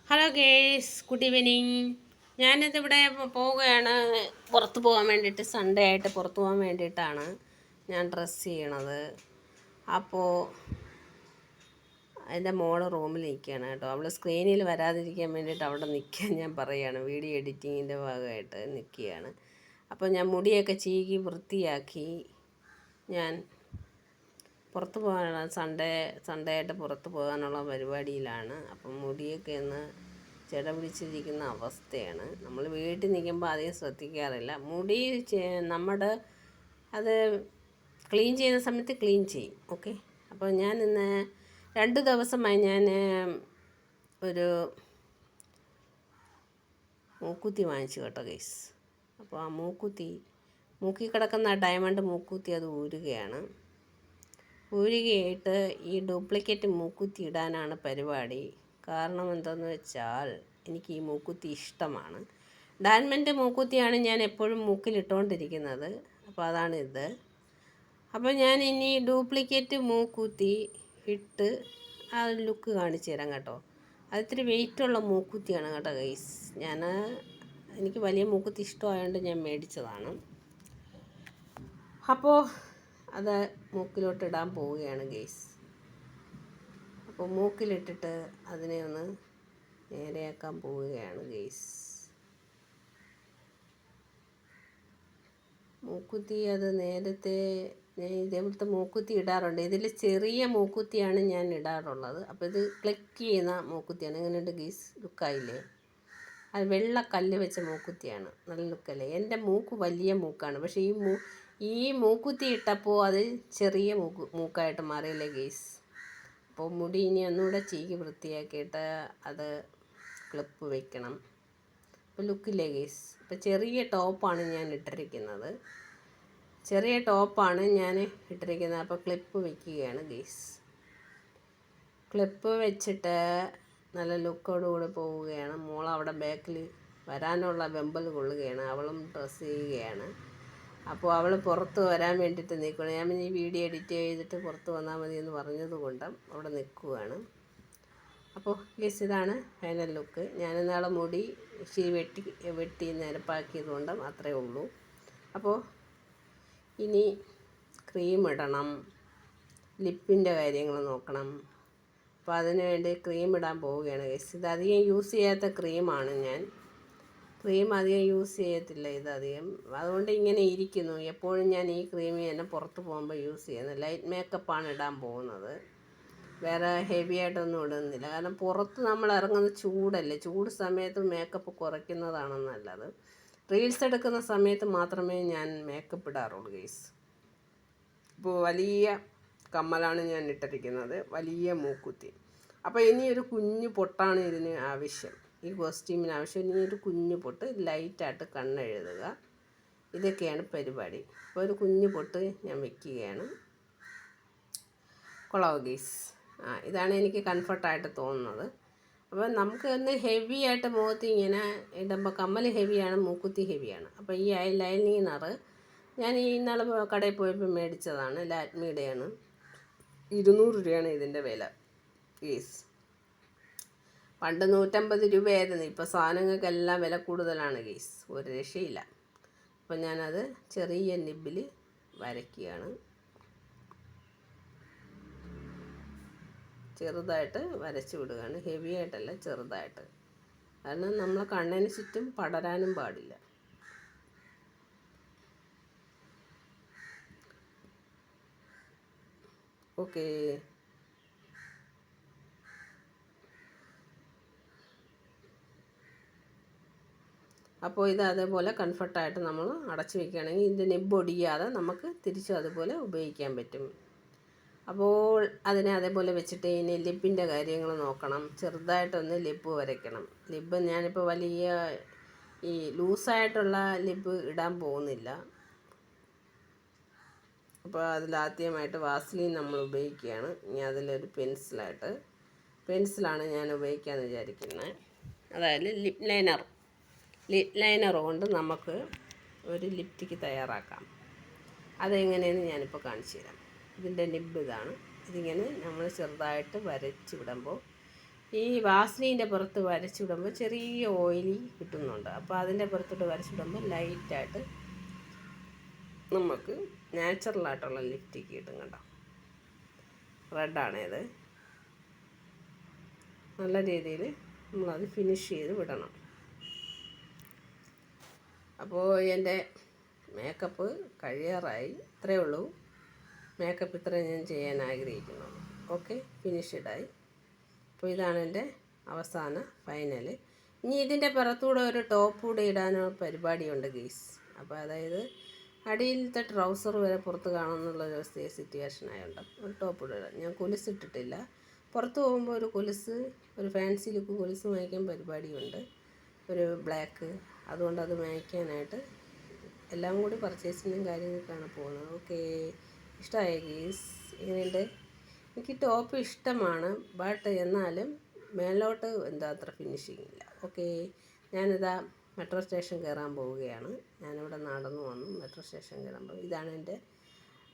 Hello guys, good evening. ഞാനിതിവിടെ പോവുകയാണ്. പുറത്ത് പോകാൻ വേണ്ടിയിട്ട്, സൺഡേ ആയിട്ട് പുറത്ത് പോകാൻ വേണ്ടിയിട്ടാണ് ഞാൻ ഡ്രസ്സ് ചെയ്യണത്. അപ്പോൾ എൻ്റെ മോള് റൂമിൽ നിൽക്കുകയാണ് കേട്ടോ. അവൾ സ്ക്രീനിൽ വരാതിരിക്കാൻ വേണ്ടിയിട്ട് അവിടെ നിൽക്കാൻ ഞാൻ പറയുകയാണ്. വീഡിയോ എഡിറ്റിങ്ങിൻ്റെ ഭാഗമായിട്ട് നിൽക്കുകയാണ്. അപ്പോൾ ഞാൻ മുടിയൊക്കെ ചീകി വൃത്തിയാക്കി ഞാൻ പുറത്ത് പോകാനുള്ള സൺഡേ ആയിട്ട് പുറത്ത് പോകാനുള്ള പരിപാടിയിലാണ്. അപ്പം മുടിയൊക്കെ ഒന്ന് ചെട പിടിച്ചിരിക്കുന്ന അവസ്ഥയാണ്. നമ്മൾ വീട്ടിൽ നിൽക്കുമ്പോൾ അധികം ശ്രദ്ധിക്കാറില്ല. മുടി നമ്മുടെ അത് ക്ലീൻ ചെയ്യുന്ന സമയത്ത് ക്ലീൻ ചെയ്യും. ഓക്കെ, അപ്പോൾ ഞാൻ ഇന്ന് 2 ദിവസമായി ഞാൻ ഒരു മൂക്കുത്തി വാങ്ങിച്ചു കേട്ടോ ഗൈസ്. അപ്പോൾ ആ മൂക്കി കിടക്കുന്ന ഡയമണ്ട് മൂക്കുത്തി അത് ഊരുകയാണ്. ഊരുകയായിട്ട് ഈ ഡ്യൂപ്ലിക്കേറ്റ് മൂക്കുത്തി ഇടാനാണ് പരിപാടി. കാരണം എന്താണെന്ന് വെച്ചാൽ എനിക്ക് ഈ മൂക്കുത്തി ഇഷ്ടമാണ്. ഡയമണ്ട് മൂക്കുത്തിയാണ് ഞാൻ എപ്പോഴും മൂക്കിലിട്ടുകൊണ്ടിരിക്കുന്നത്. അപ്പോൾ അതാണിത്. അപ്പോൾ ഞാൻ ഇനി ഡ്യൂപ്ലിക്കേറ്റ് മൂക്കുത്തി ഇട്ട് ആ ലുക്ക് കാണിച്ചു തരാം കേട്ടോ. അത് ഇത്തിരി വെയിറ്റുള്ള മൂക്കുത്തിയാണ് കേട്ടോ ഗൈസ്. എനിക്ക് വലിയ മൂക്കുത്തി ഇഷ്ടമായതുകൊണ്ട് ഞാൻ മേടിച്ചതാണ്. അപ്പോൾ അത് മൂക്കിലോട്ട് ഇടാൻ പോവുകയാണ് ഗൈസ്. അപ്പോൾ മൂക്കിലിട്ടിട്ട് അതിനെ ഒന്ന് നേരെയാക്കാൻ പോവുകയാണ് ഗൈസ്. മൂക്കുത്തി അത് നേരത്തെ ഞാൻ ഇതേപോലത്തെ മൂക്കുത്തി ഇടാറുണ്ട്. ഇതിൽ ചെറിയ മൂക്കുത്തിയാണ് ഞാൻ ഇടാറുള്ളത്. അപ്പോൾ ഇത് ക്ലിക്ക് ചെയ്യുന്ന മൂക്കുത്തിയാണ്. എങ്ങനെയുണ്ട് ഗൈസ്? ലുക്കായില്ലേ? അത് വെള്ള കല്ല് വെച്ച മൂക്കുത്തിയാണ്. നല്ല ലുക്കല്ലേ? എൻ്റെ മൂക്ക് വലിയ മൂക്കാണ്, പക്ഷേ ഈ മൂക്കുത്തി ഇട്ടപ്പോൾ അത് ചെറിയ മൂക്കായിട്ട് മാറിയല്ലേ ഗൈസ്. അപ്പോൾ മുടി ഇനി ഒന്നുകൂടെ ചീകി വൃത്തിയാക്കിയിട്ട് അത് ക്ലിപ്പ് വെക്കണം. അപ്പോൾ ലുക്കില്ലേ ഗൈസ്? ഇപ്പോൾ ചെറിയ ടോപ്പാണ് ഞാൻ ഇട്ടിരിക്കുന്നത്. അപ്പോൾ ക്ലിപ്പ് വയ്ക്കുകയാണ് ഗൈസ്. ക്ലിപ്പ് വെച്ചിട്ട് നല്ല ലുക്കോടുകൂടി പോവുകയാണ്. മോൾ അവിടെ ബാക്കിൽ വരാനുള്ള വെമ്പൽ കൊള്ളുകയാണ്. അവളും ഡ്രസ്സ് ചെയ്യുകയാണ്. അപ്പോൾ അവൾ പുറത്ത് വരാൻ വേണ്ടിയിട്ട് നിൽക്കുകയാണ്. ഞാൻ ഈ വീഡിയോ എഡിറ്റ് ചെയ്തിട്ട് പുറത്ത് വന്നാൽ മതി എന്ന് പറഞ്ഞതുകൊണ്ട് അവിടെ നിൽക്കുകയാണ്. അപ്പോൾ ഗൈസ്, ഇതാണ് ഫൈനൽ ലുക്ക്. ഞാൻ നാളെ മുടി ഇച്ചിരി വെട്ടി നിരപ്പാക്കിയതുകൊണ്ട് അത്രയേ ഉള്ളൂ. അപ്പോൾ ഇനി ക്രീം ഇടണം, ലിപ്പിൻ്റെ കാര്യങ്ങൾ നോക്കണം. അപ്പോൾ അതിന് വേണ്ടി ക്രീം ഇടാൻ പോവുകയാണ് ഗൈസ്. ഇത് അധികം യൂസ് ചെയ്യാത്ത ക്രീമാണ് ഞാൻ. ക്രീം അധികം യൂസ് ചെയ്യത്തില്ല ഇതധികം, അതുകൊണ്ട് ഇങ്ങനെ ഇരിക്കുന്നു. എപ്പോഴും ഞാൻ ഈ ക്രീം തന്നെ പുറത്ത് പോകുമ്പോൾ യൂസ് ചെയ്യുന്നത്. ലൈറ്റ് മേക്കപ്പാണ് ഇടാൻ പോകുന്നത്, വേറെ ഹെവി ആയിട്ടൊന്നും ഇടുന്നില്ല. കാരണം പുറത്ത് നമ്മൾ ഇറങ്ങുന്ന ചൂടല്ലേ. ചൂട് സമയത്ത് മേക്കപ്പ് കുറയ്ക്കുന്നതാണ് നല്ലത്. റീൽസ് എടുക്കുന്ന സമയത്ത് മാത്രമേ ഞാൻ മേക്കപ്പ് ഇടാറുള്ളൂ ഗൈസ്. ഇപ്പോൾ വലിയ കമ്മലാണ് ഞാൻ ഇട്ടിരിക്കുന്നത്, വലിയ മൂക്കുത്തി. അപ്പോൾ ഇനി ഒരു കുഞ്ഞു പൊട്ടാണ് ഇതിന് ആവശ്യം, ഈ കോസ്റ്റ്യൂമിന് ആവശ്യം. ഇനി ഒരു കുഞ്ഞു പൊട്ട്, ലൈറ്റായിട്ട് കണ്ണെഴുതുക. ഇതൊക്കെയാണ് പരിപാടി. അപ്പോൾ ഒരു കുഞ്ഞു പൊട്ട് ഞാൻ വയ്ക്കുകയാണ്. കൊള്ളാവോ ഗൈസ്? ഇതാണ് എനിക്ക് കംഫർട്ടായിട്ട് തോന്നുന്നത്. അപ്പോൾ നമുക്ക് ഒന്ന് ഹെവി ആയിട്ട് മുഖത്ത് ഇങ്ങനെ ഇടുമ്പോൾ കമ്മൽ ഹെവിയാണ്, മൂക്കുത്തി ഹെവിയാണ്. അപ്പോൾ ഈ ലൈനർ ഞാൻ ഇന്നാൾ കടയിൽ പോയപ്പോൾ മേടിച്ചതാണ്. ലാക്മിയുടെയാണ്. 200 രൂപയാണ് ഇതിൻ്റെ വില ഗൈസ്. പണ്ട് 150 രൂപയായിരുന്നു. ഇപ്പോൾ സാധനങ്ങൾക്കെല്ലാം വില കൂടുതലാണ് ഗൈസ്, ഒരു രക്ഷയില്ല. അപ്പോൾ ഞാനത് ചെറിയ നിബിൽ വരയ്ക്കുകയാണ്. ചെറുതായിട്ട് വരച്ച് വിടുകയാണ്, ഹെവി ആയിട്ടല്ല, ചെറുതായിട്ട്. കാരണം നമ്മളെ കണ്ണിന് ചുറ്റും പടരാനും പാടില്ല. ഓക്കേ, അപ്പോൾ ഇത് അതേപോലെ കംഫർട്ടായിട്ട് നമ്മൾ അടച്ചു വയ്ക്കുകയാണെങ്കിൽ ഇതിൻ്റെ നിബ് ഒടിയാതെ നമുക്ക് തിരിച്ചും അതുപോലെ ഉപയോഗിക്കാൻ പറ്റും. അപ്പോൾ അതിനെ അതേപോലെ വെച്ചിട്ട് ഇനി ലിപ്പിൻ്റെ കാര്യങ്ങൾ നോക്കണം. ചെറുതായിട്ടൊന്ന് ലിപ്പ് വരയ്ക്കണം. ലിപ്പ് ഞാനിപ്പോൾ വലിയ ഈ ലൂസായിട്ടുള്ള ലിപ്പ് ഇടാൻ പോകുന്നില്ല. അപ്പോൾ അതിലാദ്യമായിട്ട് വാസ്ലിൻ നമ്മൾ ഉപയോഗിക്കുകയാണ്. ഇനി അതിലൊരു പെൻസിലാണ് ഞാൻ ഉപയോഗിക്കാമെന്ന് വിചാരിക്കുന്നത്. അതായത് ലിപ് ലൈനർ കൊണ്ട് നമുക്ക് ഒരു ലിപ്സ്റ്റിക്ക് തയ്യാറാക്കാം. അതെങ്ങനെയെന്ന് ഞാനിപ്പോൾ കാണിച്ചു തരാം. ഇതിൻ്റെ നിബ് ഇതാണ്. ഇതിങ്ങനെ നമ്മൾ ചെറുതായിട്ട് വരച്ച് വിടുമ്പോൾ ഈ വാസ്ലീൻ്റെ പുറത്ത് വരച്ചിടുമ്പോൾ ചെറിയ ഓയിലി കിട്ടുന്നുണ്ട്. അപ്പോൾ അതിൻ്റെ പുറത്തോട്ട് വരച്ചിടുമ്പോൾ ലൈറ്റായിട്ട് നമുക്ക് നാച്ചുറലായിട്ടുള്ള ലിപ്സ്റ്റിക്ക് കിട്ടും. കണ്ടോ, റെഡാണേത്. നല്ല രീതിയിൽ നമ്മളത് ഫിനിഷ് ചെയ്ത് വിടണം. അപ്പോൾ എൻ്റെ മേക്കപ്പ് കഴിയാറായി. ഇത്രയേ ഉള്ളൂ. മേക്കപ്പ് ഇത്രയും ഞാൻ ചെയ്യാൻ ആഗ്രഹിക്കുന്നു. ഓക്കെ, ഫിനിഷ്ഡായി. അപ്പോൾ ഇതാണ് എൻ്റെ അവസാന ഫൈനൽ. ഇനി ഇതിൻ്റെ പുറത്തൂടെ ഒരു ടോപ്പ് കൂടെ ഇടാനോ പരിപാടിയുണ്ട് ഗീസ്. അപ്പോൾ അതായത് അടിയിലത്തെ ട്രൗസർ വരെ പുറത്ത് കാണുമെന്നുള്ളൊരു സിറ്റുവേഷൻ ആയതുകൊണ്ട് ഒരു ടോപ്പ് ഇടാം. ഞാൻ കൊലുസിട്ടിട്ടില്ല. പുറത്ത് പോകുമ്പോൾ ഒരു കൊലുസ്, ഒരു ഫാൻസി ലുക്ക് കൊലുസ് വാങ്ങിക്കാൻ പരിപാടിയുണ്ട്, ഒരു ബ്ലാക്ക്. അതുകൊണ്ട് അത് വാങ്ങിക്കാനായിട്ട് എല്ലാം കൂടി പർച്ചേസിങ്ങും കാര്യങ്ങൾക്കാണ് പോകുന്നത്. ഓക്കെ, ഇഷ്ടമായ ഗീസ്? ഇങ്ങനെയുണ്ട്. എനിക്ക് ടോപ്പ് ഇഷ്ടമാണ്, ബട്ട് എന്നാലും മേലോട്ട് എന്താ അത്ര ഫിനിഷിങ് ഇല്ല. ഓക്കെ, ഞാനിതാ മെട്രോ സ്റ്റേഷൻ കയറാൻ പോവുകയാണ്. ഞാനിവിടെ നടന്നു വന്നു മെട്രോ സ്റ്റേഷൻ കയറാൻ പോകും. ഇതാണ് എൻ്റെ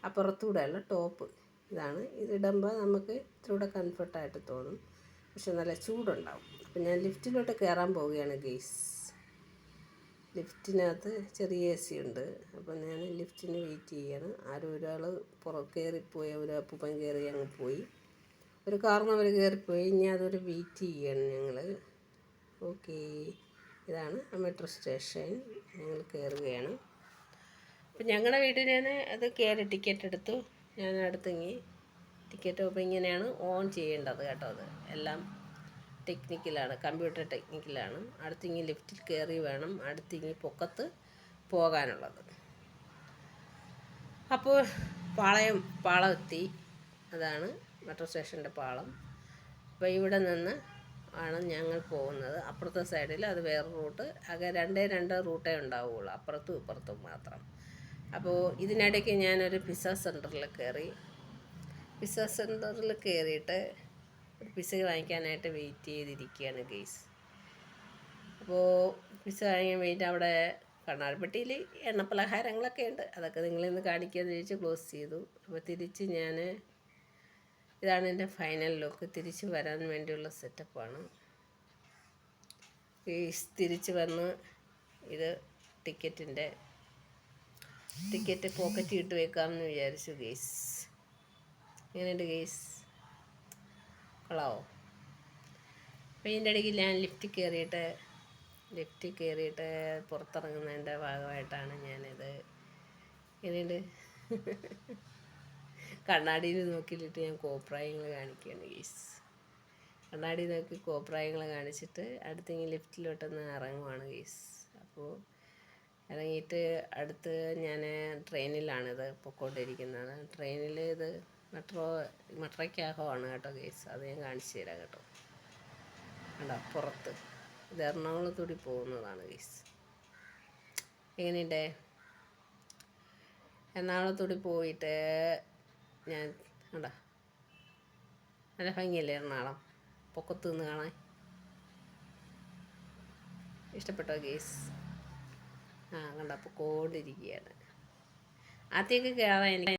അപ്പുറത്തൂടെയുള്ള ടോപ്പ്. ഇതാണ്. ഇതിടുമ്പോൾ നമുക്ക് ഇത്തിരി കംഫർട്ടായിട്ട് തോന്നും, പക്ഷെ നല്ല ചൂടുണ്ടാവും. അപ്പം ഞാൻ ലിഫ്റ്റിലോട്ട് കയറാൻ പോവുകയാണ് ഗെയ്സ്. ലിഫ്റ്റിനകത്ത് ചെറിയ AC ഉണ്ട്. അപ്പം ഞാൻ ലിഫ്റ്റിന് വെയിറ്റ് ചെയ്യാണ്. ആരും ഒരാൾ കയറിപ്പോയി, ഒരു അപ്പൂപ്പൻ കയറി അങ്ങ് പോയി, ഒരു കാരണവർ കയറിപ്പോയി. ഇനി അതൊരു വെയിറ്റ് ചെയ്യാണ് ഞങ്ങൾ. ഓക്കെ, ഇതാണ് മെട്രോ സ്റ്റേഷൻ. ഞങ്ങൾ കയറുകയാണ്. അപ്പം ഞങ്ങളുടെ വീട്ടിൽ ഞാൻ അത് കയറി ടിക്കറ്റ് എടുത്തു. ഞാൻ അടുത്തിങ്ങി ടിക്കറ്റ് അപ്പോൾ ഇങ്ങനെയാണ് ഓൺ ചെയ്യേണ്ടത് കേട്ടോ. അത് എല്ലാം ടെക്നിക്കലാണ്, കമ്പ്യൂട്ടർ ടെക്നിക്കലാണ്. അടുത്തിങ്ങി ലിഫ്റ്റിൽ കയറി വേണം അടുത്തിങ്ങി പൊക്കത്ത് പോകാനുള്ളത്. അപ്പോൾ പാളം എത്തി. അതാണ് മെട്രോ സ്റ്റേഷൻ്റെ പാളം. അപ്പോൾ ഇവിടെ നിന്ന് ആണ് ഞങ്ങൾ പോകുന്നത്. അപ്പുറത്തെ സൈഡിൽ അത് വേറെ റൂട്ട്. ആകെ രണ്ട് റൂട്ടേ ഉണ്ടാവുകയുള്ളൂ, അപ്പുറത്തും ഇപ്പുറത്തും മാത്രം. അപ്പോൾ ഇതിനിടയ്ക്ക് ഞാനൊരു പിസ്സ സെൻറ്ററിൽ കയറി. പിസ്സ സെൻറ്ററിൽ കയറിയിട്ട് ഒരു പിസ്സ വാങ്ങിക്കാനായിട്ട് വെയിറ്റ് ചെയ്തിരിക്കുകയാണ് ഗെയ്സ്. അപ്പോൾ പിസ്സ വാങ്ങിക്കാൻ വേണ്ടി അവിടെ കണ്ണാടിപ്പെട്ടിയിൽ എണ്ണപ്പലഹാരങ്ങളൊക്കെ ഉണ്ട്. അതൊക്കെ നിങ്ങളിന്ന് കാണിക്കാമെന്ന് ചോദിച്ച് ക്ലോസ് ചെയ്തു. അപ്പോൾ തിരിച്ച് ഞാൻ, ഇതാണ് എൻ്റെ ഫൈനൽ ലുക്ക്. തിരിച്ച് വരാൻ വേണ്ടിയുള്ള സെറ്റപ്പാണ് ഗെയ്സ്. തിരിച്ച് വന്ന് ഇത് ടിക്കറ്റ് പോക്കറ്റ് ഇട്ട് വെക്കാമെന്ന് വിചാരിച്ചു ഗെയ്സ്. എങ്ങനെയുണ്ട് ഗെയ്സ്? കൊള്ളാവോ? അപ്പോൾ ഇതിൻ്റെ ഇടയ്ക്ക് ഞാൻ ലിഫ്റ്റിൽ കയറിയിട്ട് പുറത്തിറങ്ങുന്നതിൻ്റെ ഭാഗമായിട്ടാണ് ഞാനിത്. ഇങ്ങനെയുണ്ട്. കണ്ണാടിയിൽ നോക്കിയിട്ട് ഞാൻ കോപ്രായങ്ങൾ കാണിക്കുകയാണ് ഗെയ്സ്. കണ്ണാടി നോക്കി കോപ്രായങ്ങൾ കാണിച്ചിട്ട് അടുത്തെങ്കിൽ ലിഫ്റ്റിലോട്ടൊന്ന് ഇറങ്ങുവാണ് ഗെയ്സ്. അപ്പോൾ ഇറങ്ങിയിട്ട് അടുത്ത് ഞാൻ ട്രെയിനിലാണിത് പൊയ്ക്കൊണ്ടിരിക്കുന്നത്. ട്രെയിനിൽ ഇത് മെട്രോയ്ക്കകമാണ് കേട്ടോ ഗെയ്സ്. അത് ഞാൻ കാണിച്ചു തരാം കേട്ടോ. കണ്ടോ, പുറത്ത് ഇത് എറണാകുളത്തൂടി പോകുന്നതാണ് ഗെയ്സ്. എങ്ങനെയുണ്ട്? എറണാകുളത്തൂടി പോയിട്ട് ഞാൻ കണ്ടോ, നല്ല ഭംഗിയല്ലേ എറണാകുളം പൊക്കത്ത് നിന്ന് കാണാൻ? ഇഷ്ടപ്പെട്ടോ ഗെയ്സ്? കണ്ടോ, പൊക്കോണ്ടിരിക്കുകയാണ്. ആദ്യമൊക്കെ കയറാൻ എനിക്ക്